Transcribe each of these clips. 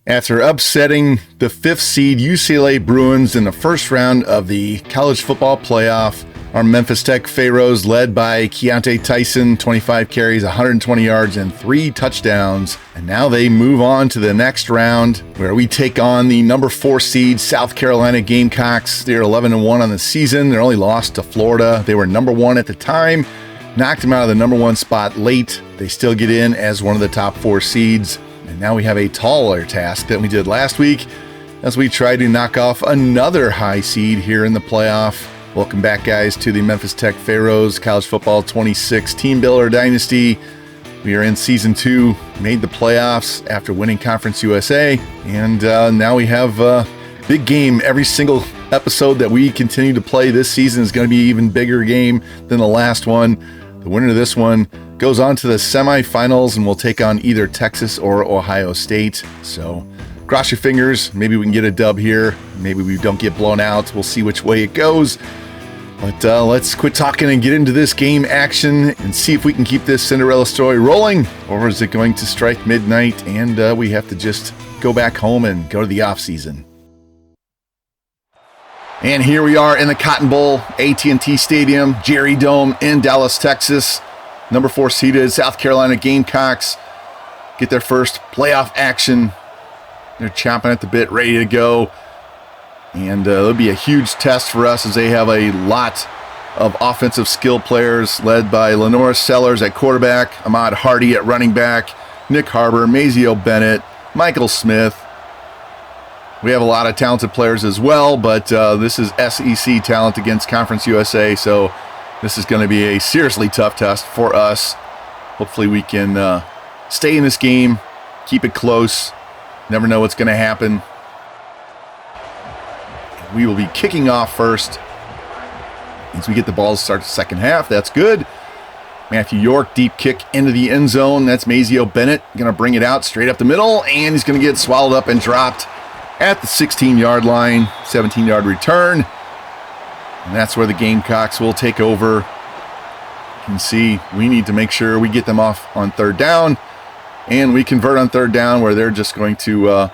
After upsetting the 5th seed UCLA Bruins in the first round of the college football playoff, our Memphis Tech Pharaohs, led by Keontae Tyson, 25 carries, 120 yards, and 3 touchdowns. And now they move on to the next round, where we take on the number 4 seed South Carolina Gamecocks. They're 11-1 on the season. They're only lost to Florida. They were number 1 at the time, knocked them out of the number 1 spot late. They still get in as one of the top 4 seeds. And now we have a taller task than we did last week as we try to knock off another high seed here in the playoff. Welcome back, guys, to the Memphis Tech Pharaohs College Football 26 Team Builder Dynasty. We are in Season 2, made the playoffs after winning Conference USA, and now we have a big game. Every single episode that we continue to play this season is going to be an even bigger game than the last one. The winner of this one goes on to the semifinals and will take on either Texas or Ohio State. So cross your fingers. Maybe we can get a dub here. Maybe we don't get blown out. We'll see which way it goes. But let's quit talking and get into this game action and see if we can keep this Cinderella story rolling. Or is it going to strike midnight and we have to just go back home and go to the off season? And here we are in the Cotton Bowl, AT&T Stadium, Jerry Dome in Dallas, Texas. Number 4 seeded South Carolina Gamecocks get their first playoff action. They're chomping at the bit, ready to go. And it'll be a huge test for us as they have a lot of offensive skill players led by Lenore Sellers at quarterback, Ahmad Hardy at running back, Nick Harbor, Mazio Bennett, Michael Smith. We have a lot of talented players as well, but this is SEC talent against Conference USA, so this is going to be a seriously tough test for us. Hopefully we can stay in this game, keep it close. Never know what's going to happen. We will be kicking off first. As we get the ball to start the second half, that's good. Matthew York, deep kick into the end zone. That's Mazio Bennett going to bring it out straight up the middle, and he's going to get swallowed up and dropped at the 16-yard line, 17-yard return. And that's where the Gamecocks will take over. You can see we need to make sure we get them off on third down, and we convert on third down where they're just going to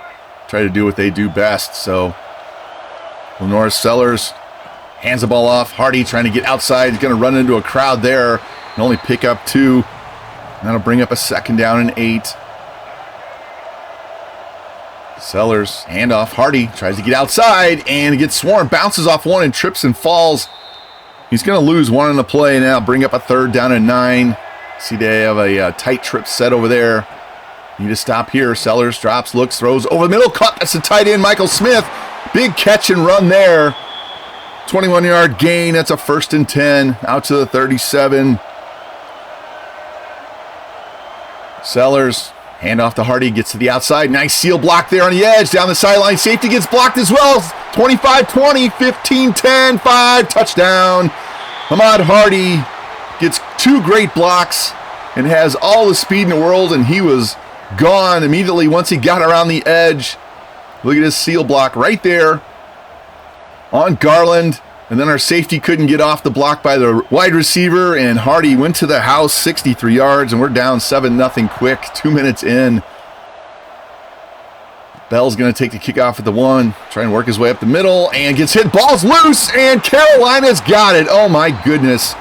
try to do what they do best. So Lenore Sellers hands the ball off. Hardy trying to get outside. He's going to run into a crowd there and only pick up 2. And that'll bring up a 2nd down and 8. Sellers, handoff. Hardy tries to get outside and gets swarmed. Bounces off one and trips and falls. He's going to lose one on the play and now bring up a 3rd down and 9. See, they have a tight trip set over there. Need to stop here. Sellers drops, looks, throws over the middle. Cut. That's the tight end, Michael Smith. Big catch and run there. 21-yard gain. That's a 1st and 10. Out to the 37. Sellers, hand off to Hardy. Gets to the outside. Nice seal block there on the edge. Down the sideline. Safety gets blocked as well. 25-20, 15-10, 5. Touchdown. Ahmad Hardy gets 2 great blocks and has all the speed in the world, and he was gone immediately once he got around the edge. Look at his seal block right there on Garland. And then our safety couldn't get off the block by the wide receiver, and Hardy went to the house, 63 yards, and we're down 7-0 quick, 2 minutes in. Bell's going to take the kickoff at the 1, try and work his way up the middle, and gets hit. Ball's loose, and Carolina's got it. Oh, my goodness.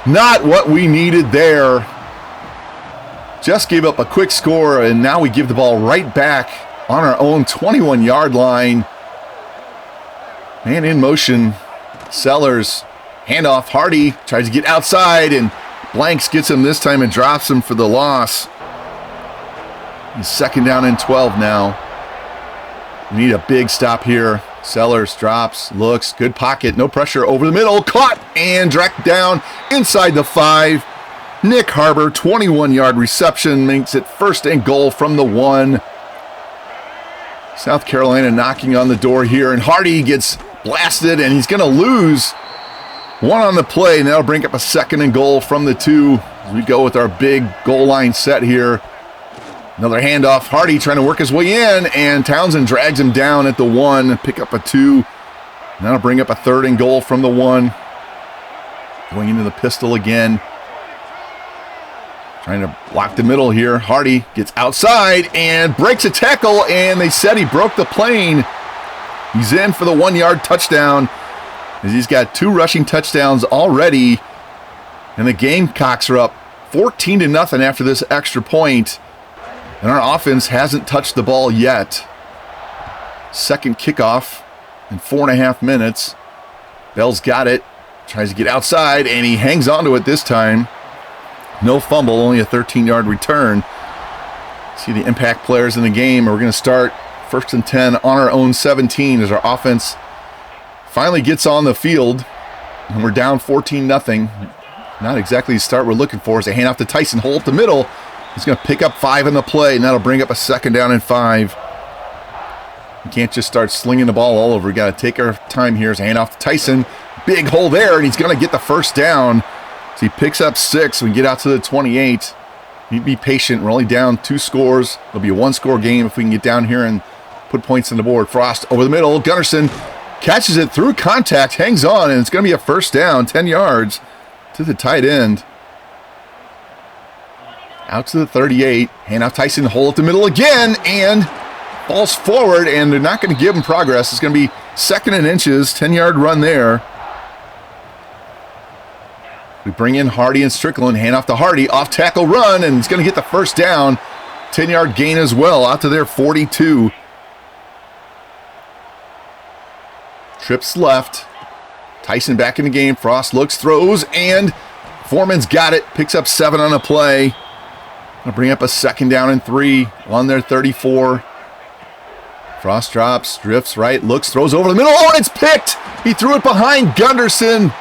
Not what we needed there. Just gave up a quick score, and now we give the ball right back on our own 21-yard line. Man in motion. Sellers, handoff. Hardy tries to get outside, and Blanks gets him this time and drops him for the loss. He's 2nd down and 12 now. We need a big stop here. Sellers drops, looks, good pocket, no pressure over the middle. Caught and dragged down inside the 5. Nick Harbor, 21-yard reception, makes it 1st and goal from the 1. South Carolina knocking on the door here, and Hardy gets blasted, and he's going to lose 1 on the play, and that'll bring up a 2nd and goal from the 2 as we go with our big goal line set here. Another handoff. Hardy trying to work his way in, and Townsend drags him down at the 1, pick up a 2. And that'll bring up a 3rd and goal from the 1. Going into the pistol again. Trying to block the middle here. Hardy gets outside and breaks a tackle, and they said he broke the plane. He's in for the 1-yard touchdown, as he's got 2 rushing touchdowns already. And the Gamecocks are up 14-0 after this extra point. And our offense hasn't touched the ball yet. Second kickoff in 4.5 minutes. Bell's got it. Tries to get outside, and he hangs onto it this time. No fumble, only a 13-yard return. See the impact players in the game. We're going to start 1st and 10 on our own 17 as our offense finally gets on the field. And we're down 14-0. Not exactly the start we're looking for. As they hand off to Tyson, hole up the middle. He's going to pick up 5 in the play, and that'll bring up a 2nd down and 5. We can't just start slinging the ball all over. We got to take our time here. As they hand off to Tyson. Big hole there, and he's going to get the 1st down. So he picks up 6. We can get out to the 28. Need to be patient. We're only down 2 scores. It'll be a 1-score game if we can get down here and put points on the board. Frost over the middle. Gunnarsson catches it through contact, hangs on, and it's going to be a 1st down, 10 yards to the tight end. Out to the 38. Hand off Tyson, hole at the middle again, and falls forward, and they're not going to give him progress. It's going to be 2nd and inches, 10-yard run there. We bring in Hardy and Strickland, hand off to Hardy, off tackle run, and he's going to get the 1st down. 10-yard gain as well, out to their 42. Trips left. Tyson back in the game. Frost looks, throws, and Foreman's got it. Picks up 7 on a play. I'll bring up a 2nd down and 3 on their 34. Frost drops, drifts right, looks, throws over the middle. Oh, and it's picked! He threw it behind Gunderson.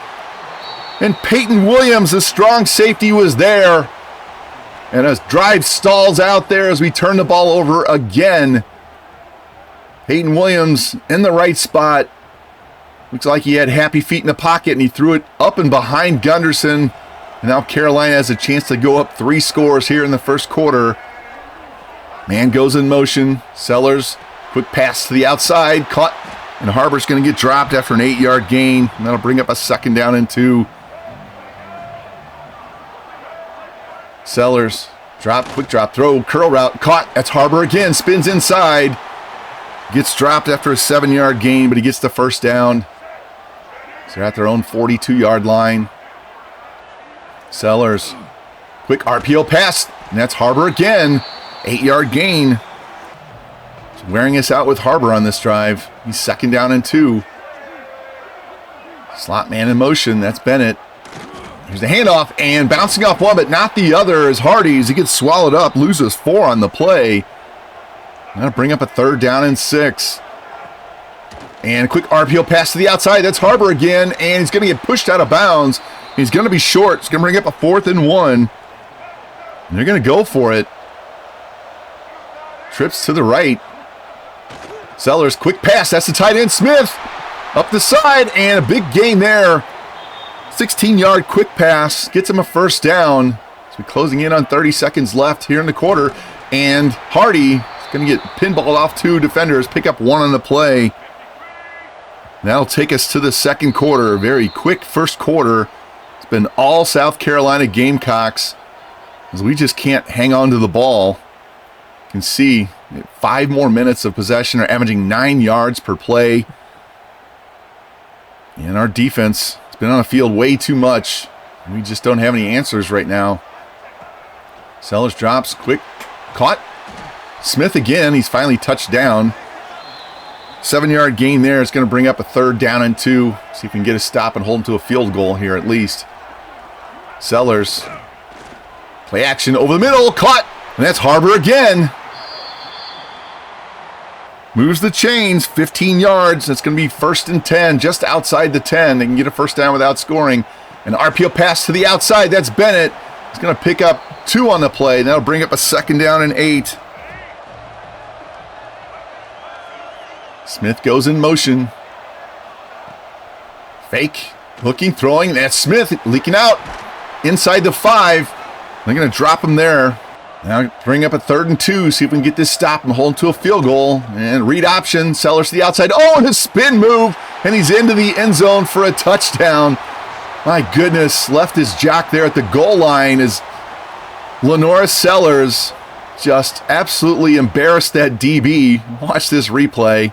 And Peyton Williams, the strong safety, was there. And as drive stalls out there as we turn the ball over again. Peyton Williams in the right spot. Looks like he had happy feet in the pocket, and he threw it up and behind Gunderson. And now Carolina has a chance to go up 3 scores here in the 1st quarter. Man goes in motion. Sellers, quick pass to the outside, caught. And Harbor's going to get dropped after an 8-yard gain. And that'll bring up a 2nd down and 2. Sellers, drop, quick drop, throw, curl route, caught. That's Harbor again, spins inside. Gets dropped after a 7-yard gain, but he gets the 1st down. So they're at their own 42-yard line. Sellers, quick RPO pass, and that's Harbor again. 8-yard gain. So wearing us out with Harbor on this drive. He's 2nd down and 2. Slot man in motion, that's Bennett. Here's the handoff, and bouncing off one, but not the other is Hardy. He gets swallowed up, loses 4 on the play. That'll bring up a 3rd down and 6. And a quick RPO pass to the outside. That's Harbor again, and he's going to get pushed out of bounds. He's going to be short. It's going to bring up a 4th and 1. And they're going to go for it. Trips to the right. Sellers, quick pass. That's the tight end, Smith. Up the side, and a big gain there. 16-yard quick pass. Gets him a 1st down. So we're closing in on 30 seconds left here in the quarter. And Hardy is going to get pinballed off 2 defenders. Pick up 1 on the play. That'll take us to the 2nd quarter. Very quick 1st quarter. It's been all South Carolina Gamecocks, as we just can't hang on to the ball. You can see 5 more minutes of possession. Are averaging 9 yards per play. And our defense has been on the field way too much. We just don't have any answers right now. Sellers drops, quick, caught. Smith again, he's finally touched down. 7-yard gain there. It's going to bring up a 3rd down and 2. See if we can get a stop and hold him to a field goal here at least. Sellers. Play action over the middle. Caught. And that's Harbor again. Moves the chains. 15 yards. It's going to be 1st and 10. Just outside the 10. They can get a 1st down without scoring. An RPO pass to the outside. That's Bennett. He's going to pick up 2 on the play. And that'll bring up a 2nd down and 8. Smith goes in motion. Fake, looking, throwing. That's Smith leaking out inside the 5. They're going to drop him there. Now bring up a 3rd and 2. See if we can get this stop and hold him to a field goal. And read option. Sellers to the outside. Oh, and a spin move. And he's into the end zone for a touchdown. My goodness. Left his jock there at the goal line as Lenora Sellers just absolutely embarrassed that DB. Watch this replay.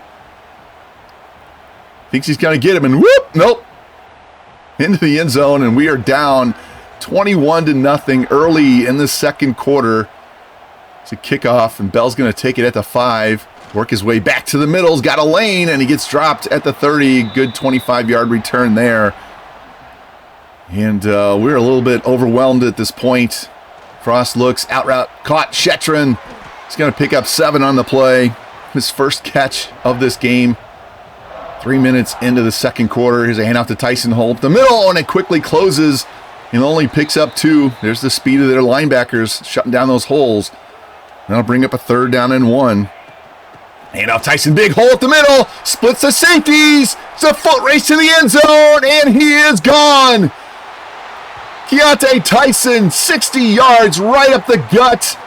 Thinks he's going to get him, and whoop, nope. Into the end zone, and we are down 21-0 early in the second quarter. It's a kickoff, and Bell's going to take it at the 5. Work his way back to the middle. He's got a lane, and he gets dropped at the 30. Good 25-yard return there. And we're a little bit overwhelmed at this point. Frost looks, out route, caught. Shetron. He's going to pick up 7 on the play. His first catch of this game. 3 minutes into the second quarter. Here's a handoff to Tyson Holt. The middle, and it quickly closes and only picks up 2. There's the speed of their linebackers shutting down those holes. That'll bring up a 3rd down and 1. Handoff Tyson, big hole at the middle. Splits the safeties. It's a foot race to the end zone, and he is gone. Keontae Tyson, 60 yards right up the gut.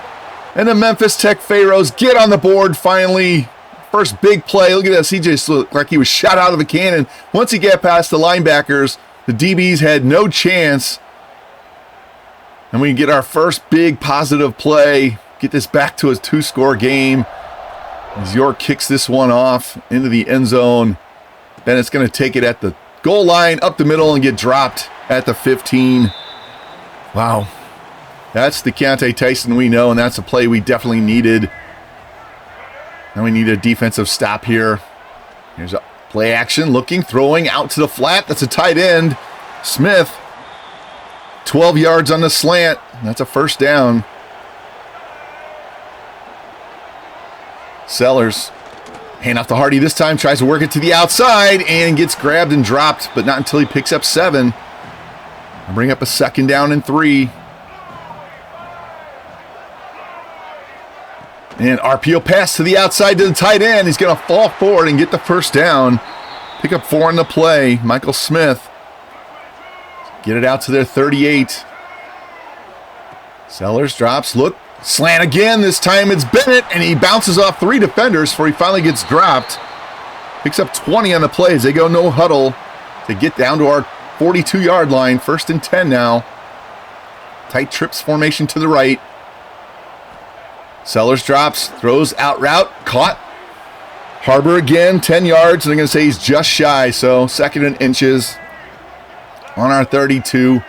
And the Memphis Tech Pharaohs get on the board finally. First big play. Look at this. He just looked like he was shot out of a cannon. Once he got past the linebackers, the DBs had no chance. And we get our first big positive play. Get this back to a 2-score game. As York kicks this one off into the end zone. Bennett's going to take it at the goal line, up the middle, and get dropped at the 15. Wow. That's the Keontae Tyson we know, and that's a play we definitely needed. Now we need a defensive stop here. Here's a play action, looking, throwing out to the flat. That's a tight end. Smith, 12 yards on the slant. That's a 1st down. Sellers, hand off to Hardy this time, tries to work it to the outside and gets grabbed and dropped, but not until he picks up 7. I'll bring up a 2nd down and 3. And RPO pass to the outside to the tight end. He's going to fall forward and get the 1st down. Pick up 4 on the play. Michael Smith. Get it out to their 38. Sellers drops. Look. Slant again. This time it's Bennett. And he bounces off 3 defenders before he finally gets dropped. Picks up 20 on the play as they go no huddle to get down to our 42-yard line. 1st and 10 now. Tight trips formation to the right. Sellers drops, throws out route, caught. Harbor again, 10 yards, and they're going to say he's just shy, so 2nd and inches on our 32.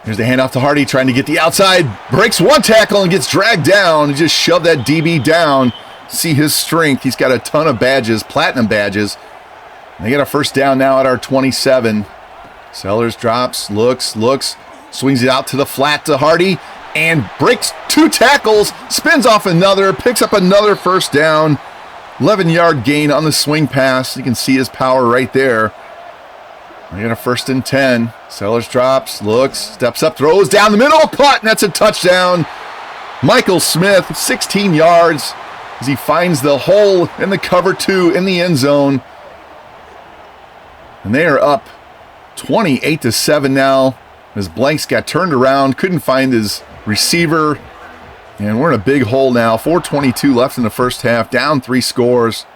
Here's the handoff to Hardy, trying to get the outside, breaks 1 tackle and gets dragged down. He just shoved that DB down. See his strength. He's got a ton of badges, platinum badges. And they get a 1st down now at our 27. Sellers drops, looks, swings it out to the flat to Hardy, and breaks 2 tackles, spins off another, picks up another 1st down. 11-yard gain on the swing pass. You can see his power right there. We got a 1st and 10. Sellers drops, looks, steps up, throws down the middle, caught, and that's a touchdown. Michael Smith, 16 yards as he finds the hole in the cover 2 in the end zone. And they are up 28-7 now. As Blanks got turned around, couldn't find his receiver, and we're in a big hole now. 4:22 left in the first half, down 3 scores,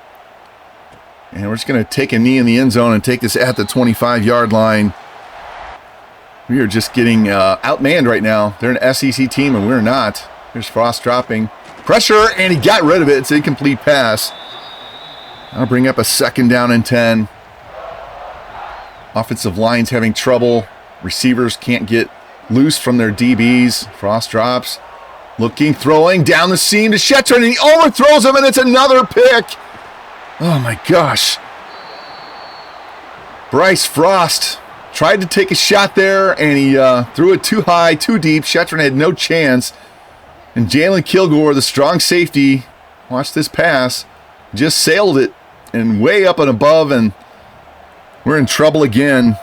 and we're just going to take a knee in the end zone and take this at the 25-yard line. We are just getting outmanned right now. They're an SEC team, and we're not. There's Frost dropping pressure, and he got rid of it. It's an incomplete pass. I'll bring up a 2nd down and 10. Offensive line's having trouble. Receivers can't get loose from their DBs. Frost drops. Looking, throwing down the seam to Shetron, and he overthrows him, and it's another pick. Oh my gosh. Bryce Frost tried to take a shot there, and he threw it too high, too deep. Shetron had no chance. And Jalen Kilgore, the strong safety, watch this pass, just sailed it and way up and above, and we're in trouble again.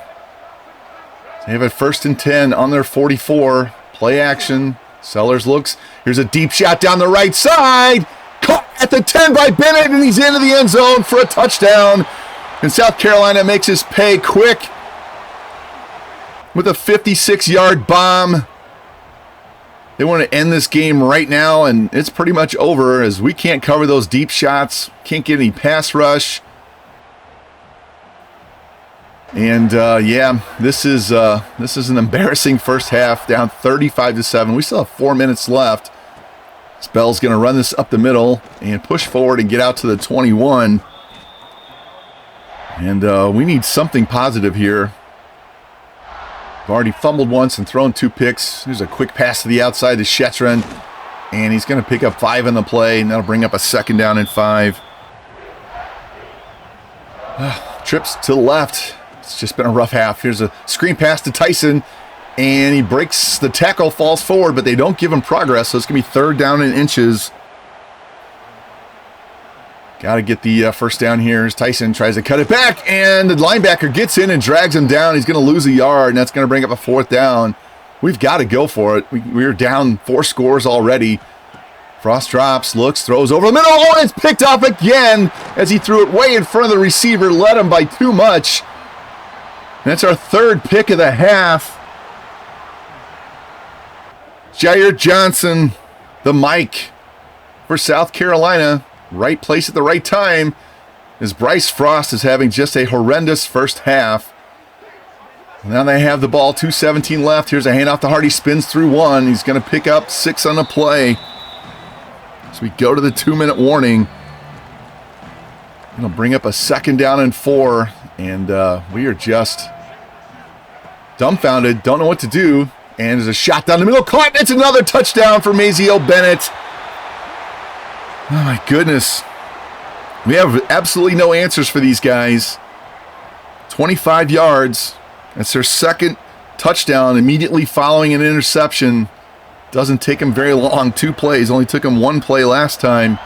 They have a 1st and 10 on their 44. Play action. Sellers looks. Here's a deep shot down the right side. Caught at the 10 by Bennett, and he's into the end zone for a touchdown. And South Carolina makes his pay quick with a 56-yard bomb. They want to end this game right now, and it's pretty much over as we can't cover those deep shots. Can't get any pass rush. And yeah, this is an embarrassing first half, down 35-7. We still have 4 minutes left. Spell's going to run this up the middle and push forward and get out to the 21. And we need something positive here. We've already fumbled once and thrown 2 picks. Here's a quick pass to the outside to Shetron. And he's going to pick up 5 on the play, and that'll bring up a 2nd down and 5. Trips to the left. It's just been a rough half. Here's a screen pass to Tyson, and he breaks the tackle, falls forward, but they don't give him progress, so it's going to be 3rd down and inches. Got to get the first down here as Tyson tries to cut it back, and the linebacker gets in and drags him down. He's going to lose a yard, and that's going to bring up a 4th down. We've got to go for it. We're down 4 scores already. Frost drops, looks, throws over the middle. Oh, it's picked off again as he threw it way in front of the receiver, led him by too much. And that's our 3rd pick of the half. Jair Johnson, the mic for South Carolina. Right place at the right time, as Bryce Frost is having just a horrendous first half. Now they have the ball, 2:17 left. Here's a handoff to Hardy, spins through 1. He's going to pick up 6 on the play. So we go to the 2-minute warning. It'll bring up a 2nd down and 4, and we are just dumbfounded, don't know what to do. And there's a shot down the middle, caught. It's another touchdown for Mazeo Bennett. Oh my goodness. We have absolutely no answers for these guys. 25 yards. That's their 2nd touchdown immediately following an interception. Doesn't take them very long. 2 plays. Only took them 1 play last time.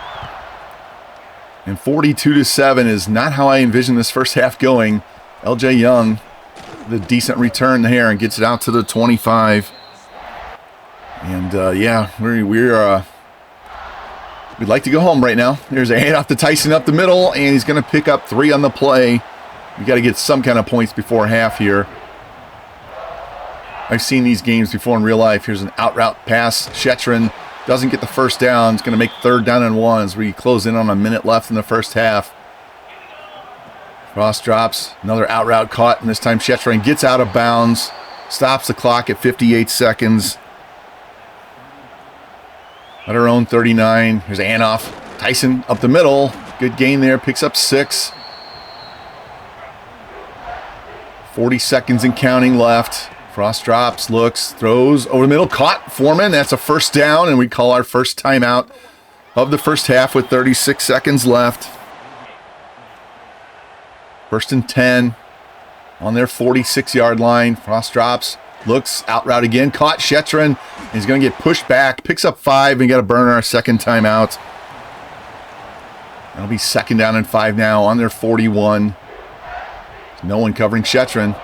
And 42-7 is not how I envision this first half going. LJ Young, the decent return here, and gets it out to the 25. And yeah, we'd like to go home right now. There's a handoff to Tyson up the middle, and he's going to pick up 3 on the play. We got to get some kind of points before half here. I've seen these games before in real life. Here's an out route pass. Shetron doesn't get the first down. It's going to make 3rd down and 1 as we close in on a minute left in the first half. Frost drops. Another out route caught, and this time Shetron gets out of bounds. Stops the clock at 58 seconds. At our own 39. Here's a handoff. Tyson up the middle. Good gain there. Picks up 6. 40 seconds and counting left. Frost drops, looks, throws over the middle. Caught. Foreman. That's a 1st down, and we call our first timeout of the first half with 36 seconds left. 1st and 10 on their 46-yard line. Frost drops. Looks, out route again, caught Shetron. He's going to get pushed back, picks up 5, and got to burn our 2nd timeout. That'll be 2nd down and 5 now on their 41. No one covering Shetron.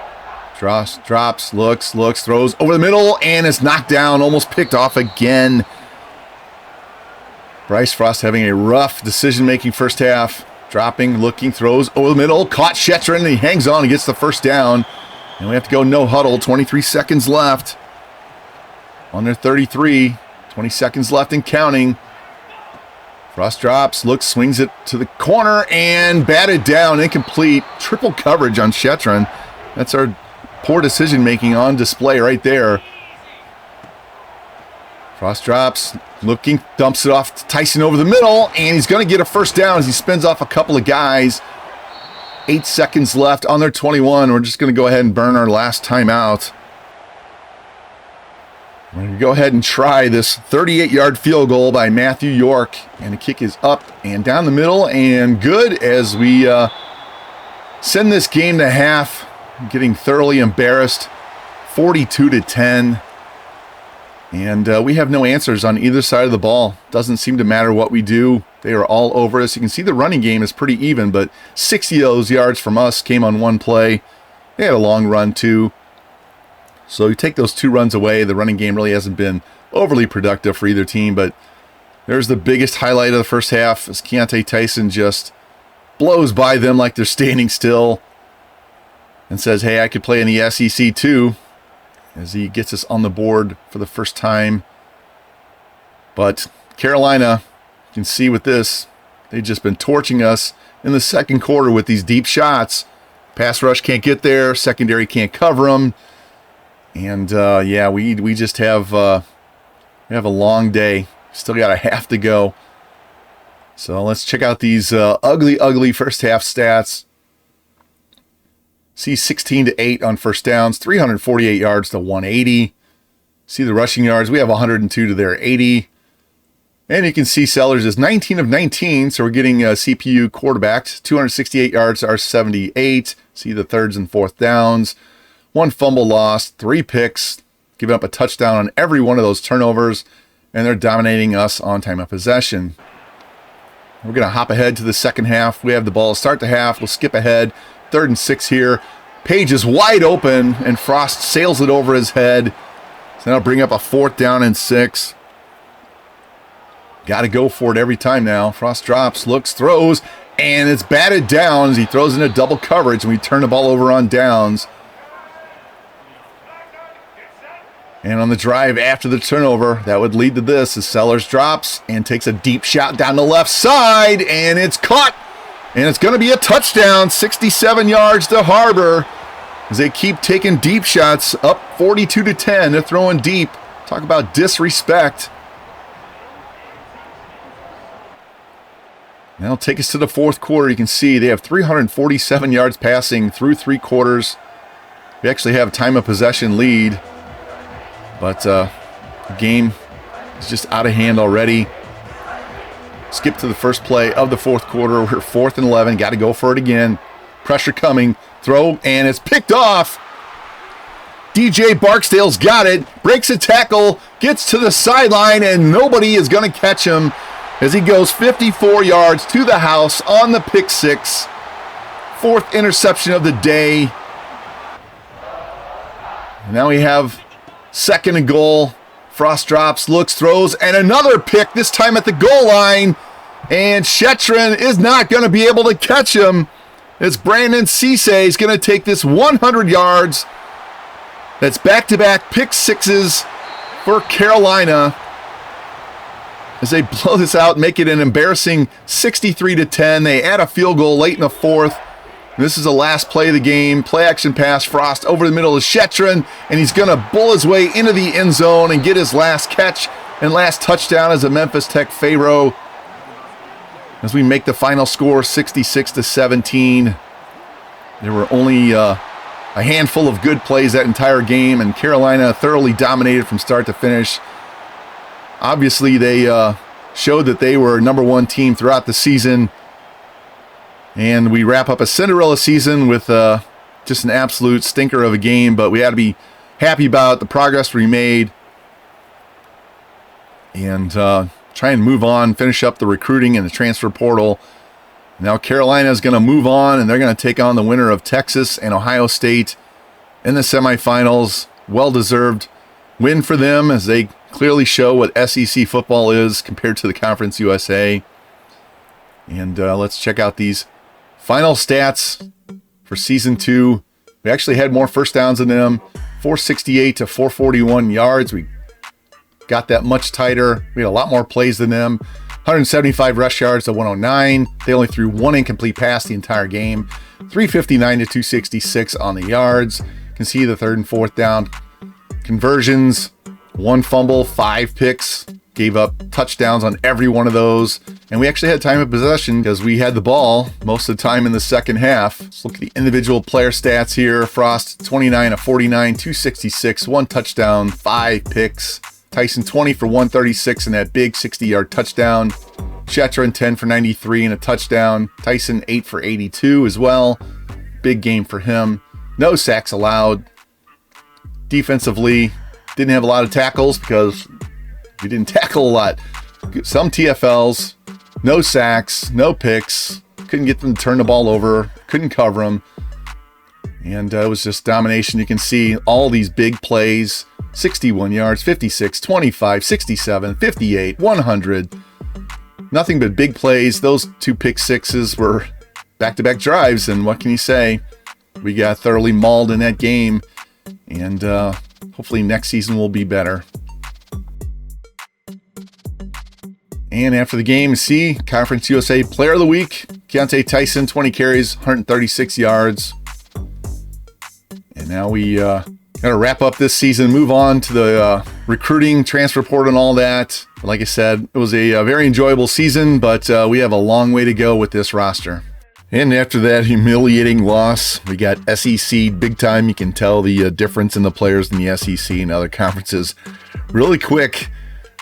Drops, looks, throws over the middle, and it's knocked down, almost picked off again. Bryce Frost having a rough decision-making first half. Dropping, looking, throws over the middle, caught Shetron, and he hangs on and gets the 1st down. And we have to go no huddle. 23 seconds left on their 33. 20 seconds left and counting. Frost drops, looks, swings it to the corner, and batted down, incomplete. Triple coverage on Shetron. That's our poor decision-making on display right there. Frost drops, looking, dumps it off to Tyson over the middle, and he's going to get a 1st down as he spins off a couple of guys. 8 seconds left on their 21. We're just going to go ahead and burn our last timeout. We're going to go ahead and try this 38-yard field goal by Matthew York. And the kick is up and down the middle and good as we send this game to half. Getting thoroughly embarrassed. 42-10. And we have no answers on either side of the ball. Doesn't seem to matter what we do. They are all over us. You can see the running game is pretty even, but 60 of those yards from us came on 1 play. They had a long run too. So you take those 2 runs away, the running game really hasn't been overly productive for either team, but there's the biggest highlight of the first half as Keontae Tyson just blows by them like they're standing still and says, hey, I could play in the SEC too, as he gets us on the board for the first time. But Carolina, you can see with this, they've just been torching us in the second quarter with these deep shots. Pass rush can't get there. Secondary can't cover them. And yeah, we just have a long day. Still got a half to go. So let's check out these ugly first half stats. See 16-8 on first downs, 348 yards to 180. See the rushing yards. We have 102 to their 80. And you can see Sellers is 19 of 19, so we're getting CPU quarterbacked. 268 yards to our 78. See the thirds and fourth downs. 1 fumble lost, 3 picks, giving up a touchdown on every one of those turnovers, and they're dominating us on time of possession. We're going to hop ahead to the second half. We have the ball to start the half. We'll skip ahead. 3rd and 6 here. Page is wide open, and Frost sails it over his head. So that'll bring up a 4th down and 6. Got to go for it every time now. Frost drops, looks, throws, and it's batted down as he throws into double coverage, and we turn the ball over on downs. And on the drive after the turnover, that would lead to this as Sellers drops and takes a deep shot down the left side, and it's caught. And it's going to be a touchdown, 67 yards to Harbor as they keep taking deep shots, up 42-10. They're throwing deep. Talk about disrespect. That'll take us to the fourth quarter. You can see they have 347 yards passing through 3 quarters. We actually have time of possession lead, but the game is just out of hand already. Skip to the first play of the fourth quarter. We're 4th and 11. Got to go for it again. Pressure coming. Throw, and it's picked off. DJ Barksdale's got it. Breaks a tackle. Gets to the sideline, and nobody is going to catch him as he goes 54 yards to the house on the pick 6. 4th interception of the day. Now we have 2nd and goal. Frost drops, looks, throws, and another pick, this time at the goal line. And Shetron is not going to be able to catch him. As Brandon Cisse is going to take this 100 yards. That's back-to-back pick 6s for Carolina. As they blow this out, make it an embarrassing 63-10. They add a field goal late in the 4th. This is the last play of the game. Play action pass. Frost over the middle of Shetron, and he's going to bull his way into the end zone and get his last catch and last touchdown as a Memphis Tech Pharaoh. As we make the final score 66-17. There were only a handful of good plays that entire game, and Carolina thoroughly dominated from start to finish. Obviously, they showed that they were number 1 team throughout the season. And we wrap up a Cinderella season with just an absolute stinker of a game, but we had to be happy about the progress we made and try and move on, finish up the recruiting and the transfer portal. Now Carolina is going to move on, and they're going to take on the winner of Texas and Ohio State in the semifinals. Well-deserved win for them as they clearly show what SEC football is compared to the Conference USA. And let's check out these final stats for Season 2. We actually had more first downs than them. 468 to 441 yards. We got that much tighter. We had a lot more plays than them. 175 rush yards to 109. They only threw 1 incomplete pass the entire game. 359 to 266 on the yards. You can see the 3rd and 4th down conversions. 1 fumble, 5 picks. Gave up touchdowns on every one of those. And we actually had time of possession because we had the ball most of the time in the second half. Let's look at the individual player stats here. Frost, 29 of 49, 266, 1 touchdown, 5 picks. Tyson, 20 for 136 and that big 60-yard touchdown. Shetron, 10 for 93 and a touchdown. Tyson, 8 for 82 as well. Big game for him. No sacks allowed. Defensively, didn't have a lot of tackles because we didn't tackle a lot. Some TFLs, no sacks, no picks. Couldn't get them to turn the ball over. Couldn't cover them. And it was just domination. You can see all these big plays. 61 yards, 56, 25, 67, 58, 100. Nothing but big plays. Those 2 pick 6s were back-to-back drives. And what can you say? We got thoroughly mauled in that game. And hopefully next season will be better. And after the game, see, Conference USA Player of the Week, Keontae Tyson, 20 carries, 136 yards. Now we got to wrap up this season, move on to the recruiting, transfer portal, and all that. But like I said, it was a very enjoyable season, but we have a long way to go with this roster. And after that humiliating loss, we got SEC big time. You can tell the difference in the players in the SEC and other conferences really quick.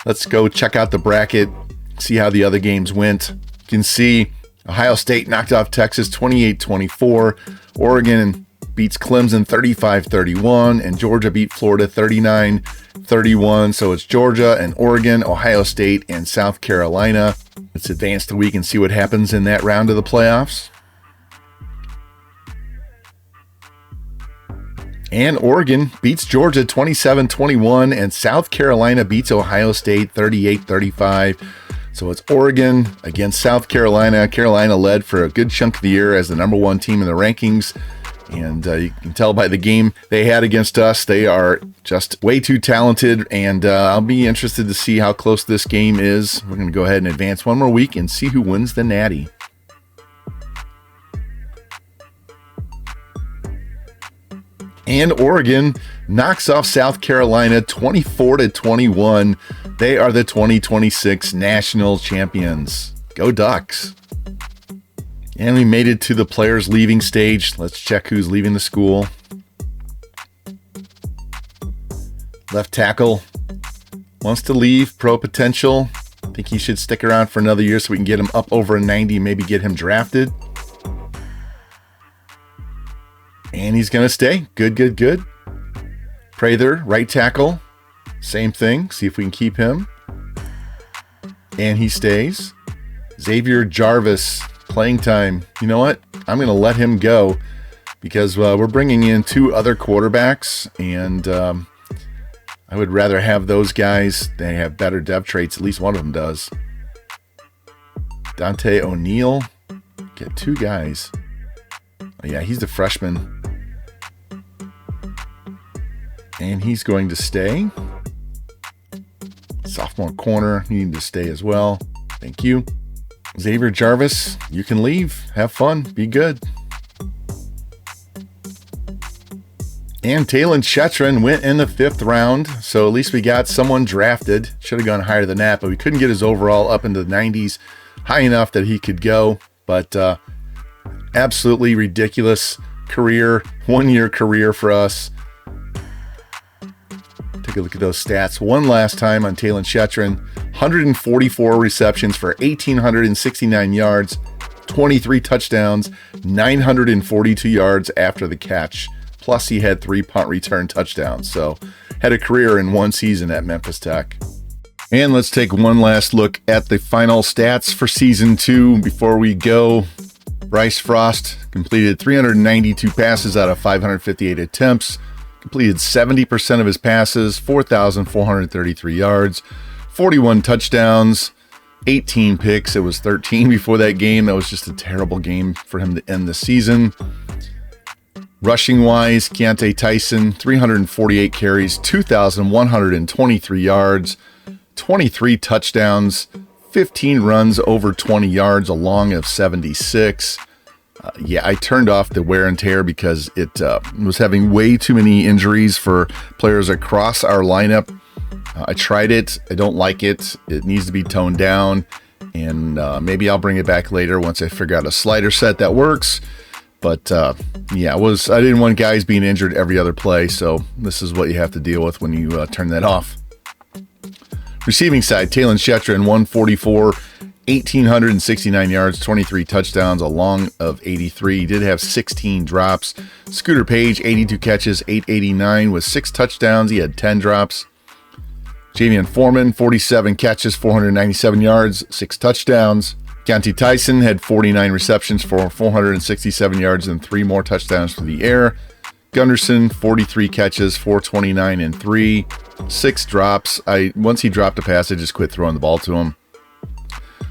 Let's go check out the bracket, see how the other games went. You can see Ohio State knocked off Texas 28-24. Oregon beats Clemson 35-31, and Georgia beat Florida 39-31. So it's Georgia and Oregon, Ohio State, and South Carolina. Let's advance the week and see what happens in that round of the playoffs. And Oregon beats Georgia 27-21, and South Carolina beats Ohio State 38-35. So it's Oregon against South Carolina. Carolina led for a good chunk of the year as the number one team in the rankings. And you can tell by the game they had against us, they are just way too talented. And I'll be interested to see how close this game is. We're going to go ahead and advance one more week and see who wins the Natty. And Oregon knocks off South Carolina 24-21. They are the 2026 national champions. Go Ducks. And we made it to the players leaving stage. Let's check who's leaving the school. Left tackle wants to leave. Pro potential. I think he should stick around for another year so we can get him up over a 90, maybe get him drafted. And he's going to stay. Good. Prather, right tackle. Same thing. See if we can keep him. And he stays. Xavier Jarvis, playing time. You know what? I'm going to let him go because we're bringing in two other quarterbacks. And I would rather have those guys. They have better depth traits. At least one of them does. Dante O'Neal. Get two guys. Oh, yeah, he's the freshman. And he's going to stay. Sophomore corner, you need to stay as well. Thank you. Xavier Jarvis, you can leave. Have fun. Be good. And Talon Shetron went in the 5th round. So at least we got someone drafted. Should have gone higher than that, but we couldn't get his overall up into the 90s high enough that he could go. But absolutely ridiculous career. 1-year career for us. Take a look at those stats. One last time on Talon Shetron. 144 receptions for 1,869 yards, 23 touchdowns, 942 yards after the catch. Plus he had 3 punt return touchdowns. So had a career in one season at Memphis Tech. And let's take one last look at the final stats for season 2 before we go. Bryce Frost completed 392 passes out of 558 attempts. Completed 70% of his passes, 4,433 yards, 41 touchdowns, 18 picks. It was 13 before that game. That was just a terrible game for him to end the season. Rushing wise, Keontae Tyson, 348 carries, 2,123 yards, 23 touchdowns, 15 runs over 20 yards, a long of 76. Yeah, I turned off the wear and tear because it was having way too many injuries for players across our lineup. I tried it. I don't like it. It needs to be toned down. And maybe I'll bring it back later once I figure out a slider set that works. But yeah, I didn't want guys being injured every other play. So this is what you have to deal with when you turn that off. Receiving side, Talon Shetron, 144. 1,869 yards, 23 touchdowns, a long of 83. He did have 16 drops. Scooter Page, 82 catches, 889 with 6 touchdowns. He had 10 drops. Javion Foreman, 47 catches, 497 yards, 6 touchdowns. Keontae Tyson had 49 receptions for 467 yards and 3 more touchdowns through the air. Gunderson, 43 catches, 429 and 3, 6 drops. Once he dropped a pass, I just quit throwing the ball to him.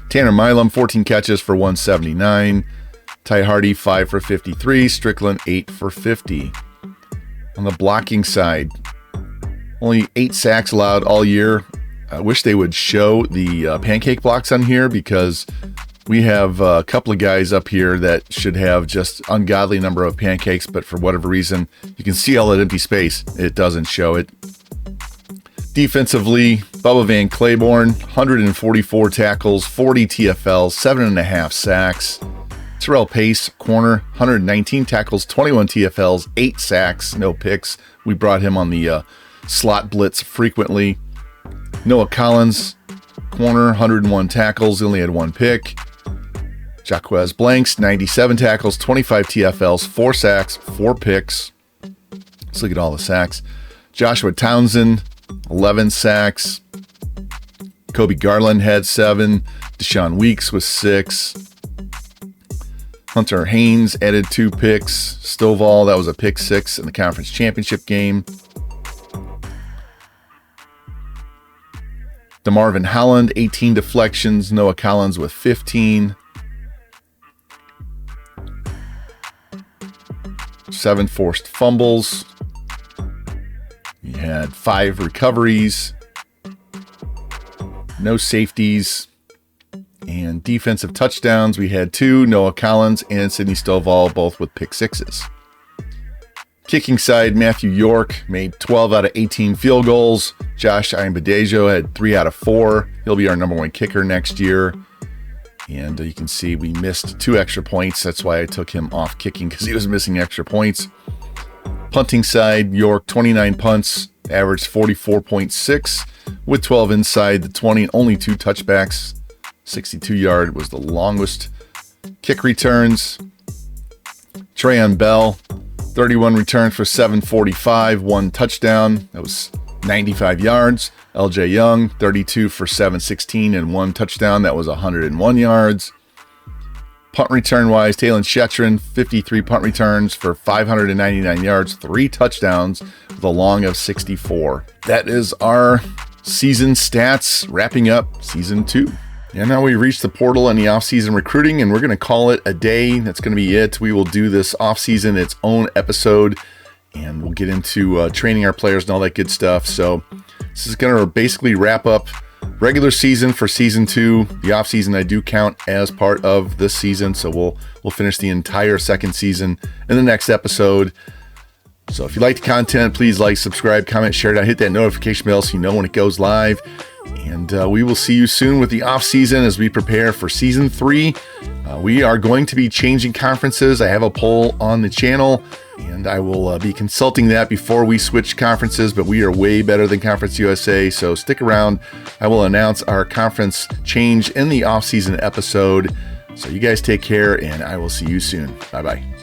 Tanner Milam, 14 catches for 179. Ty Hardy, 5 for 53. Strickland, 8 for 50. On the blocking side, only 8 sacks allowed all year. I wish they would show the pancake blocks on here because We have a couple of guys up here that should have just ungodly number of pancakes, but for whatever reason, you can see all that empty space. It doesn't show it. Defensively, Bubba Van Claiborne, 144 tackles, 40 TFLs, 7.5 sacks. Terrell Pace, corner, 119 tackles, 21 TFLs, 8 sacks, no picks. We brought him on the slot blitz frequently. Noah Collins, corner, 101 tackles, only had 1 pick. Jaquez Blanks, 97 tackles, 25 TFLs, 4 sacks, 4 picks. Let's look at all the sacks. Joshua Townsend, 11 sacks. Kobe Garland had 7. Deshaun Weeks with 6. Hunter Haynes added 2 picks. Stovall, that was a pick 6 in the conference championship game. DeMarvin Holland, 18 deflections. Noah Collins with 15. 7 forced fumbles. He had 5 recoveries. No safeties. And defensive touchdowns, we had 2. Noah Collins and Sidney Stovall, both with pick 6s. Kicking side, Matthew York made 12 out of 18 field goals. Josh Aimbadejo had 3 out of 4. He'll be our number 1 kicker next year. And you can see we missed 2 extra points. That's why I took him off kicking, because he was missing extra points. Punting side, York, 29 punts, averaged 44.6 with 12 inside the 20, only 2 touchbacks. 62-yard was the longest. Kick returns, Trayon Bell, 31 returns for 745, 1 touchdown. That was 95 yards. LJ Young, 32 for 716 and 1 touchdown. That was 101 yards. Punt return wise, Talon Shetron, 53 punt returns for 599 yards, 3 touchdowns with a long of 64. That is our season stats, wrapping up season 2. And now we reached the portal and the off-season recruiting, and we're going to call it a day. That's going to be it. We will do this off-season its own episode, and we'll get into training our players and all that good stuff. So this is going to basically wrap up regular season for season 2. The off-season I do count as part of this season, so we'll finish the entire second season in the next episode. So if you like the content, please like, subscribe, comment, share it out, hit that notification bell so you know when it goes live. And we will see you soon with the off season as we prepare for season 3. We are going to be changing conferences. I have a poll on the channel, and I will be consulting that before we switch conferences, but we are way better than Conference USA, so stick around. I will announce our conference change in the off season episode. So you guys take care, and I will see you soon. Bye-bye.